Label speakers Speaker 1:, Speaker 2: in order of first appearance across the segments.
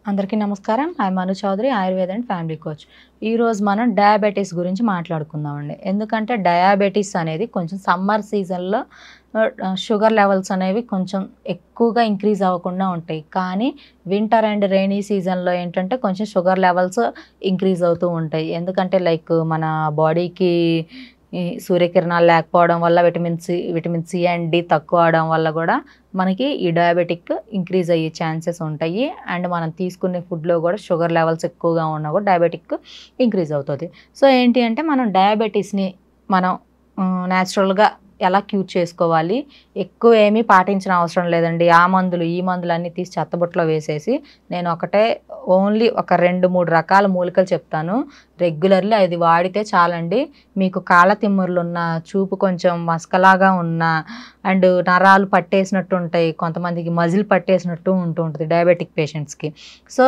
Speaker 1: అందరికీ నమస్కారం. Manu Chaudhary, Ayurveda and family coach. ఈరోజు మనం డయాబెటీస్ గురించి మాట్లాడుకుందామండి. ఎందుకంటే డయాబెటీస్ అనేది కొంచెం సమ్మర్ సీజన్‌లో షుగర్ లెవెల్స్ అనేవి కొంచెం ఎక్కువగా ఇంక్రీజ్ అవ్వకుండా ఉంటాయి. కానీ వింటర్ అండ్ రెయినీ సీజన్‌లో ఏంటంటే కొంచెం షుగర్ లెవెల్స్ ఇంక్రీజ్ అవుతూ ఉంటాయి. ఎందుకంటే లైక్ మన బాడీకి ఈ సూర్యకిరణాలు లేకపోవడం వల్ల విటమిన్ సి అండ్ డి తక్కువ అవడం వల్ల కూడా మనకి ఈ డయాబెటిక్ ఇంక్రీజ్ అయ్యే ఛాన్సెస్ ఉంటాయి. అండ్ మనం తీసుకునే ఫుడ్లో కూడా షుగర్ లెవెల్స్ ఎక్కువగా ఉన్నా కూడా డయాబెటిక్ ఇంక్రీజ్ అవుతుంది. సో ఏంటి అంటే మనం డయాబెటీస్ని మనం న్యాచురల్గా ఎలా క్యూర్ చేసుకోవాలి, ఎక్కువ ఏమీ పాటించిన అవసరం లేదండి. ఆ మందులు ఈ మందులు అన్నీ తీసి చెత్తబుట్టలో వేసేసి నేను ఓన్లీ ఒక 2-3 రకాల మూలికలు చెప్తాను. రెగ్యులర్లీ అది వాడితే చాలండి. మీకు కాళ్ళ తిమ్మురులున్న, చూపు కొంచెం మసకలాగా ఉన్న, అండ్ నరాలు పట్టేసినట్టు ఉంటాయి, కొంతమందికి మజిల్ పట్టేసినట్టు ఉంటుంది డయాబెటిక్ పేషెంట్స్కి. సో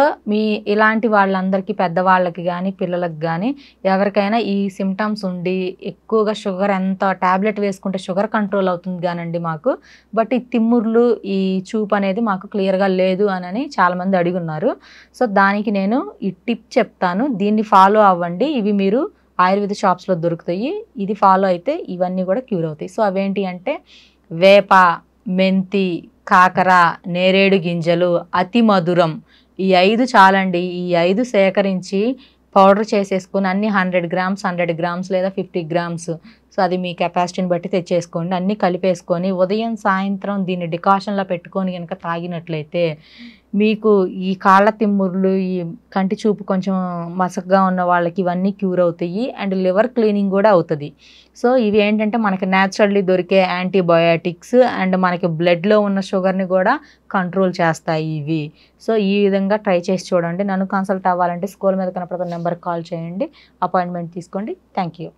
Speaker 1: ఇలాంటి వాళ్ళందరికీ, పెద్దవాళ్ళకి కానీ పిల్లలకి కానీ ఎవరికైనా ఈ సిమ్టమ్స్ ఉండి ఎక్కువగా షుగర్ ఎంత ట్యాబ్లెట్ వేసుకుంటే షుగర్ కంట్రోల్ అవుతుంది కానండి మాకు, బట్ ఈ తిమ్ముర్లు ఈ చూపు అనేది మాకు క్లియర్గా లేదు అని చాలామంది అడిగి ఉన్నారు. సో దానికి నేను ఈ టిప్ చెప్తాను, దీన్ని ఫాలో అవ్వండి. ఇవి మీరు ఆయుర్వేద షాప్స్లో దొరుకుతాయి. ఇది ఫాలో అయితే ఇవన్నీ కూడా క్యూర్ అవుతాయి. సో అవేంటి అంటే వేప, మెంతి, కాకర, నేరేడు గింజలు, అతి మధురం, ఈ 5 చాలండి. ఈ 5 సేకరించి పౌడర్ చేసేసుకొని అన్ని 100 గ్రామ్స్ లేదా 50 గ్రామ్స్, సో అది మీ కెపాసిటీని బట్టి తెచ్చేసుకోండి. అన్నీ కలిపేసుకొని ఉదయం సాయంత్రం దీన్ని డికాషన్లో పెట్టుకొని కనుక తాగినట్లయితే మీకు ఈ కాళ్ళ తిమ్ముర్లు, ఈ కంటి చూపు కొంచెం మసకగా ఉన్న వాళ్ళకి ఇవన్నీ క్యూర్ అవుతాయి. అండ్ లివర్ క్లీనింగ్ కూడా అవుతుంది. సో ఇవి ఏంటంటే మనకి న్యాచురల్లీ దొరికే యాంటీబయాటిక్స్ అండ్ మనకి బ్లడ్లో ఉన్న షుగర్ని కూడా కంట్రోల్ చేస్తాయి ఇవి. సో ఈ విధంగా ట్రై చేసి చూడండి. నన్ను కన్సల్ట్ అవ్వాలంటే స్క్రోల్ మీద కనపడుతున్న నెంబర్కి కాల్ చేయండి, అపాయింట్మెంట్ తీసుకోండి. Thank you.